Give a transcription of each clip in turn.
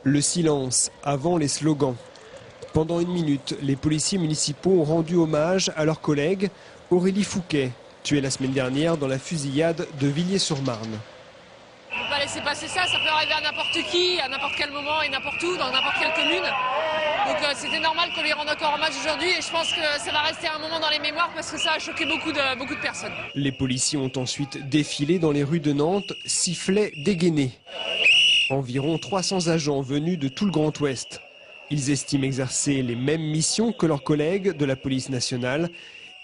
Le silence avant les slogans. Pendant 1 minute, les policiers municipaux ont rendu hommage à leur collègue Aurélie Fouquet, tuée la semaine dernière dans la fusillade de Villiers-sur-Marne. On ne peut pas laisser passer ça, ça peut arriver à n'importe qui, à n'importe quel moment et n'importe où, dans n'importe quelle commune. Donc c'était normal qu'on lui rende encore hommage aujourd'hui et je pense que ça va rester un moment dans les mémoires parce que ça a choqué beaucoup de personnes. Les policiers ont ensuite défilé dans les rues de Nantes, sifflets dégainés. Environ 300 agents venus de tout le Grand Ouest. Ils estiment exercer les mêmes missions que leurs collègues de la police nationale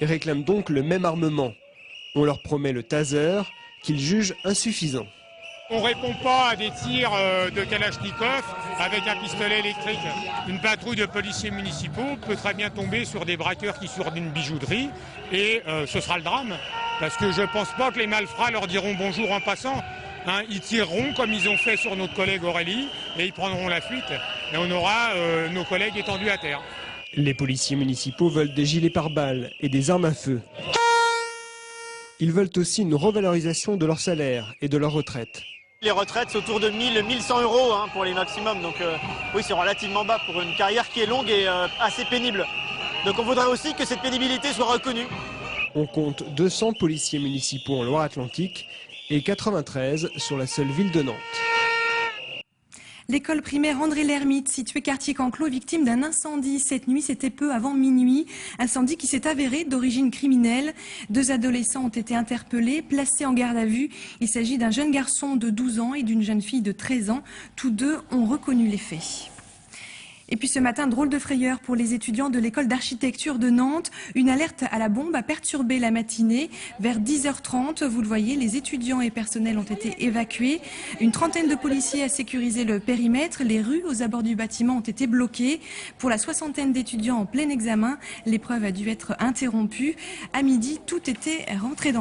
et réclament donc le même armement. On leur promet le taser qu'ils jugent insuffisant. On ne répond pas à des tirs de Kalachnikov avec un pistolet électrique. Une patrouille de policiers municipaux peut très bien tomber sur des braqueurs qui sortent d'une bijouterie et ce sera le drame. Parce que je ne pense pas que les malfrats leur diront bonjour en passant. Hein, ils tireront comme ils ont fait sur notre collègue Aurélie et ils prendront la fuite. Et on aura nos collègues étendus à terre. Les policiers municipaux veulent des gilets pare-balles et des armes à feu. Ils veulent aussi une revalorisation de leur salaire et de leur retraite. Les retraites, c'est autour de 1 100 euros pour les maximums. Donc oui, c'est relativement bas pour une carrière qui est longue et assez pénible. Donc on voudrait aussi que cette pénibilité soit reconnue. On compte 200 policiers municipaux en Loire-Atlantique et 93 sur la seule ville de Nantes. L'école primaire André Lhermitte, située quartier Canclos, victime d'un incendie. Cette nuit, c'était peu avant minuit. Incendie qui s'est avéré d'origine criminelle. 2 adolescents ont été interpellés, placés en garde à vue. Il s'agit d'un jeune garçon de 12 ans et d'une jeune fille de 13 ans. Tous deux ont reconnu les faits. Et puis ce matin, drôle de frayeur pour les étudiants de l'école d'architecture de Nantes. Une alerte à la bombe a perturbé la matinée. Vers 10h30, vous le voyez, les étudiants et personnels ont été évacués. Une trentaine de policiers a sécurisé le périmètre. Les rues aux abords du bâtiment ont été bloquées. Pour la 60aine d'étudiants en plein examen, l'épreuve a dû être interrompue. À midi, tout était rentré dans